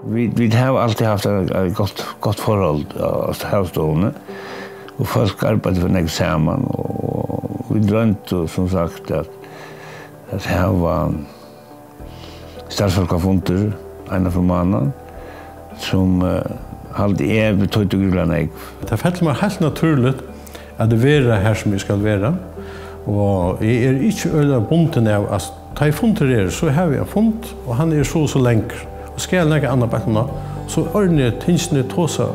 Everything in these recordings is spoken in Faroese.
Vi har alltid haft ett gott förhåll av havsstående. Och folk arbetade för nägg samman. Och vi drömde som sagt att här var stadsfolkafunter, ena från mannen, som alltid betydde grilla nägg. Det fällt mig helt naturligt att det är här som vi ska vara. Och jag är inte öde bunden av att ta i funter så har vi en fund och han är så länge. Och ska jag lägga andra bättre så ordnar tingsne tåsa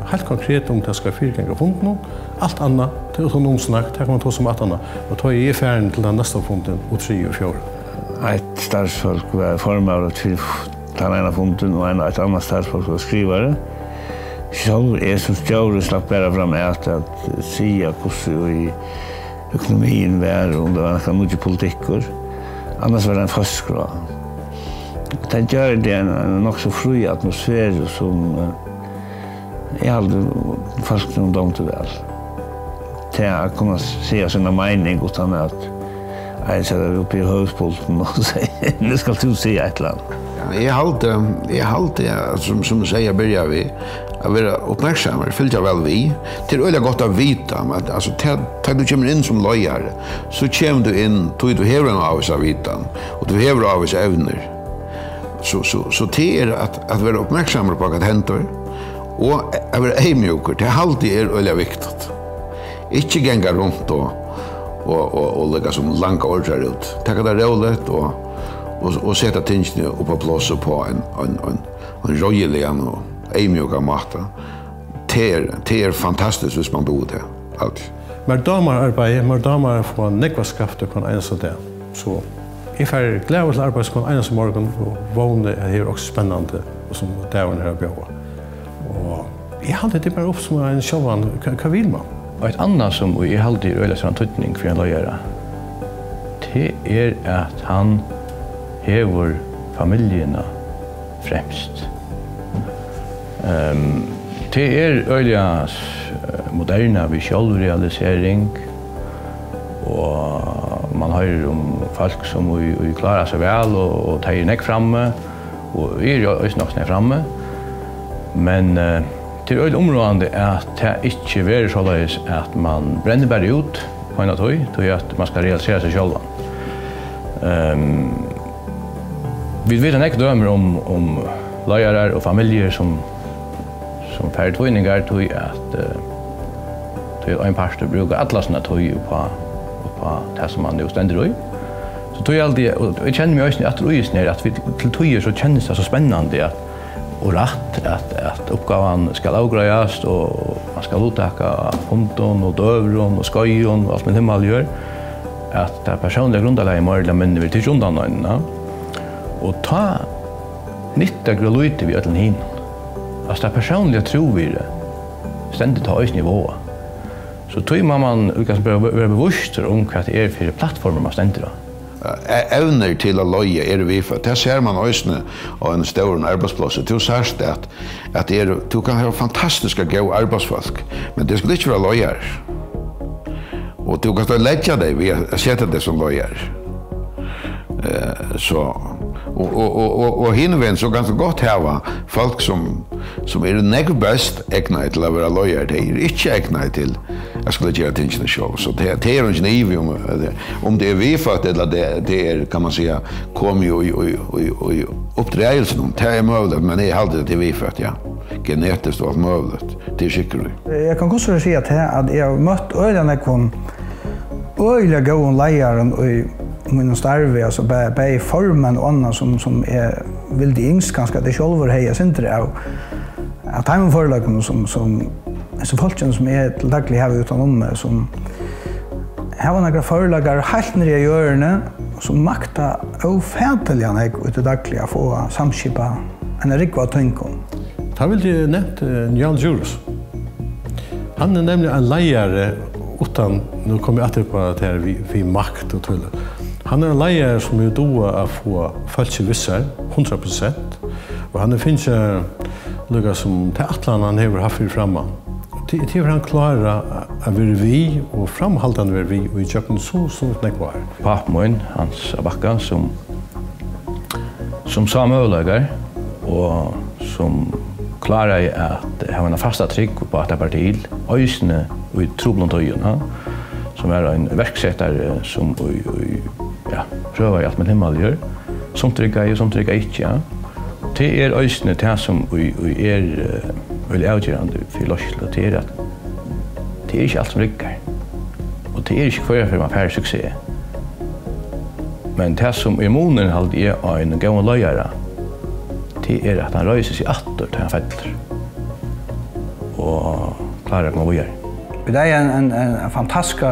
helt konkret om det ska fyrgänga funden. Allt annat, det är autonomsnack, det kan man tåsa om allt annat. Och ta i färden till den nästa funden och 3 och 4. Ett stadsfolk var formad till den ena funden och ett annat stadsfolk var skrivare. Själv är som stjärre slapp bara fram att säga hur ekonomin var och det var några mycket politiker. Annars var det en forskare. Det gör det en också fri atmosfär som jag hade folk som dom till väl. Till att kunna säga sina mening utan att jag sätter upp i högspolten och säger nu ska du säga ett land. Jag halte som du säger börjar vi att vara uppmärksamma, fyllt jag väl vi. Det är väldigt gott att vita, alltså när du kommer in som lojare så kommer du in, du har en av sig vitan och du har av sig evner. Så det är att vara uppmärksamma på att det händer och att vara ödmjuker, det är alltid väldigt viktigt. Inte gänga runt och lägga som långa order ut. Tacka det roligt och sätta tingene upp på plats på en rojelig och ödmjuka mat. Det är fantastiskt hvis man bor det. Alltid. Men damer arbetar, men damer får nekvaskafter på en eneste dag. Så jag får glädje til arbeids på en eneste morgen og vågne er også spennende og som dagen her bjør. Og jeg halte det bare opp som en sjåvan, hva vil man? Og et annet som jeg halte i øyelig sånn tøytning for en løyere, det er at han hever familiene fremst. Det er øyelig moderne visualrealisering og man hører om folk som klarer seg vel og tar nekk framme, og er jo også nok framme. Men det er områdende at det ikke er så løs at man brenner bare ut på en tøy, til at man skal realisere seg selv. Vi vet nekk dømer om løyere og familier som færre tøyninger til at en parter bruker alle sånne tøy på det som man jo stender i. Så tog jeg alltid, og jeg kjenner meg også at det at vi til tøyer så kjennes det så spennende og rett at oppgaven skal avgrøyes og man skal uttakke hunden og døveren og skøyen og alt med himmel gjør. At det personlige grunnlaget må være minne vi til undanøynene. Og ta nytte grøyte vi øtlen hin. Altså det personlige tror vi det stendig ta oss nivået. Så tog man være bevisst om hva det er for plattformer man stender. Evner til å løye er vi for. Det ser man også av en stor arbeidsplass. Du ser at du kan ha fantastiske gode arbeidsfolk, men det skulle ikke være løyer. Og du kan legge deg ved å sette det som løyer. Og hinveien så ganske godt hava folk som er nekv best egnet til å være løyer. Det er ikke egnet til jag skulle göra tingene själv. Så det är inte naiv om det är vi för att det är, kan man säga, kommer ju uppdrejelsen. Det är möjligt, men det är alltid det är vi för att genetiskt och allt möjligt. Det är skickligt. Jag kan också säga att jag har mött öliga gåen lejaren och min starve, alltså bara i formen och annat som är väldigt yngst ganska. Det är själva hejas inte av att han förlagen som folken som är till daglig här utom som har några förlagar helt ner i hjörne som makta ofärdliga när ut det dagliga få samskipa en rikva tänkom. Ta vill ju nämnt Jan Jules. Han är nämligen en lejare utan nu kommer jag att på att här vi makt och tull. Han är en lejare som är då att få falska vissar 100%. Och han finns lugga som till Atlant han har haft för framman. Det är han klara att vara vi och framhållande vara vi och i köpen så det kvar. Papmoin, hans Abacka, som samövläggar och som klarar att ha en fasta trygg på att det parti ösne och trubbelantøyene, som en verksättare som prövar att med himmelgör, som tryggar och som tryggar inte. Ja. Det ösne det som väl avgörande för löslet det att det inte allt som lyckas. Och det inte för man får succé. Men det som monen hade en gammal löjare, det att han röjser sig åter till han fötter. Och klarar att gå vidare. Det är en fantastisk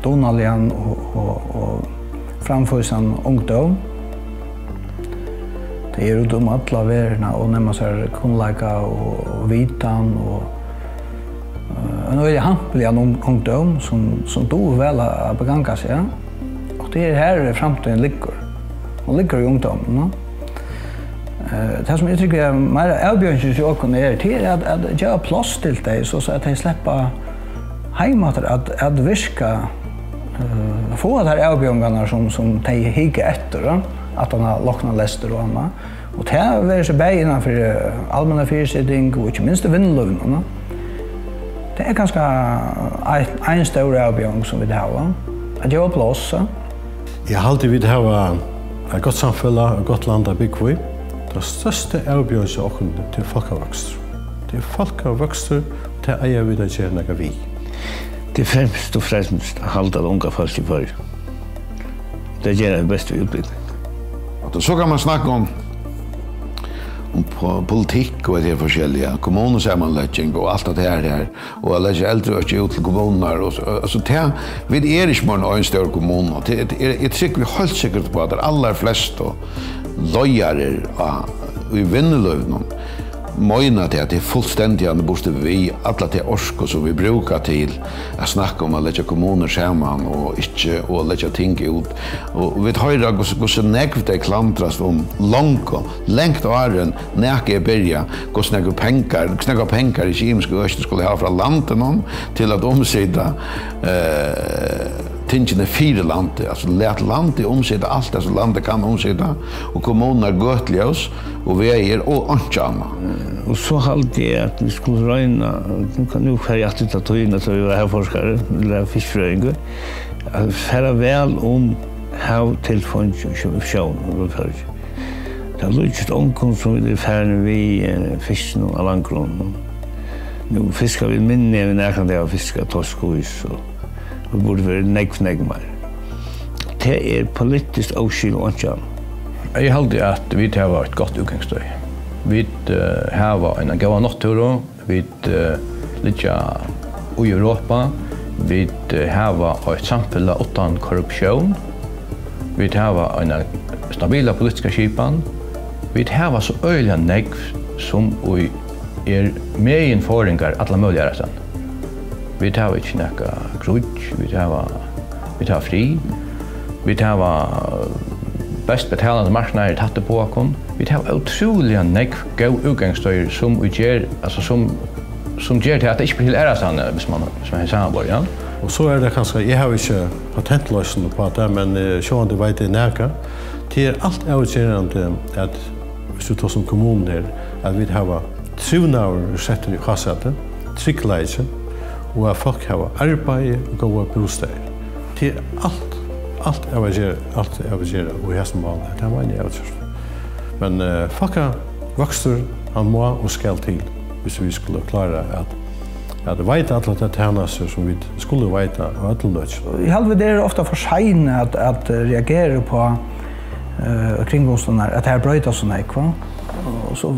donalian och framförsan ungdom. Det är runt om alla världarna och nämna sig kunskaper och vitan och en öde hampelig ungdom som då väl att begagna sig. Och det är här framtiden ligger. Och ligger i ungdomen. Det som jag tycker är mer avbjörnelse till åken är att göra plats till det så att de släpper heimater att virka få de här avbjörngarna som de hickar efter att han har locknat läster och annat. Och det här är så bäg innanför allmänna fyrsättning och inte minst vinnlövna. Det är ganska en stor avbjörn som vi har. Att göra plats. Jag har alltid vid ha ett gott samfälle, ett gott land att bygga vid. Det största avbjörnelse också till folkavväxter. Det är folkavväxter till att jag vill att göra något vi. Det är främst och främst att hålla unga folk i för. Det gör det bästa utbildning. Så kan man snacka om politik och det forskjelliga, kommunsammanläggning och allt det här och alla äldre och ut till kommuner och så det vi är inte mer en större kommun och det är tycker vi helt säkert på att de allra flesta lojare i vinnelövnen menar det att det är fullständigt att måste vi alla till orsko som vi brukar till att snacka om att lägga kommuner samman och inte och lägga ting ut och vi höra hur så näkt det klantras om långt åren när jag börja hur snägga pengar i kemiska öst skulle ha från landet någon till att omsätta tingene fyra landet, alltså lät landet omsätta allt det som landet kan omsätta och kommuner götliga och vägar och annan. Och så hade jag att vi skulle röjna, nu får jag alltid ta in att vi var här forskare, eller fiskfröjningar, att färra väl om havtelefonation. Det är lyckligt omkom som vi är färre vid fisken och alankron. Nu fiskar vi minne vi närkande av fiska torsk och is. Vi borde vara negmar. Det är politiskt avskilt och inte. Jag hade att vi har ett gott utgångsstöd. Vi har en goda natur, vi ligger i Europa, vi har ett samhälle utan korruption, vi har en stabila politiska skipan, vi har så öliga negv som är med införingar alla möjliga sen. Vi har inte några grudge, vi har fri, vi har bäst betalande marknader tatt på oss. Vi har otroliga god utgångsstöd som ger, alltså som ger till att det inte blir ärasan hvis man är samarbord, ja. Och så är det kanske, jag har inte patentlösning på det, men så det vet det näka. Det är allt avgörande att hvis du tar som kommun där, att vi har trivnader sätter i kassaten, tryggleise, och att folk har arbete och goda bostäder. Det är allt avgöra och jag som vanligt. Det var en avgörande. Men folk växer, han må och skall till hvis vi skulle klara att veta alla de tjänster som vi skulle veta och att lösa. Jag hade det ofta för sena att reagera på kringomståndare, att det här bröjtar så mycket.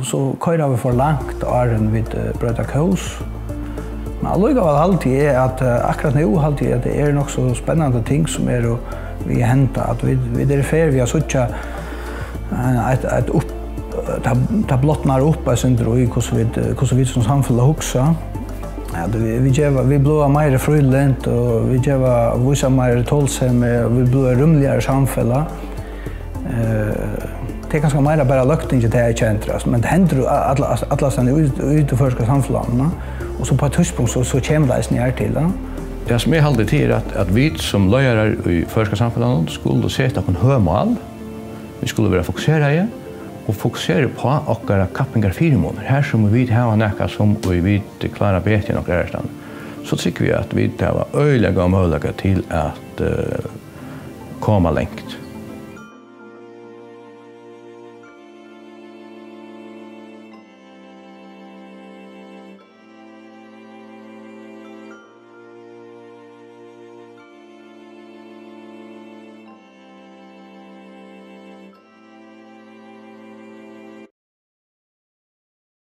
Så köra vi för långt åren vid bröjta kos. Men alldeles alltid är att akkurat nu alltid att det är nog så spännande ting som är och vi hämtar att vi därför vi har suttit ett upp ta blottnar upp i syndro i hur vi som samhälle huxa. Vi blåa mer fröjlent och vi ger vissa mer tålsam vi blåa rumligare samhälle. Det är ganska mer bara lökting till det centras, men det händer alla sen ute förska samhällena och så på ett tidspunkt så kommer det ner till. Det som jag hade till att vi som lojare i förska samhällen skulle sätta på en högmål. Vi skulle vara fokuserade och fokuserar på och kappingar 4 månader. Här som vi har näka som vi klarar bättre och resten. Så tycker vi att vi har öliga möjligheter till att komma långt.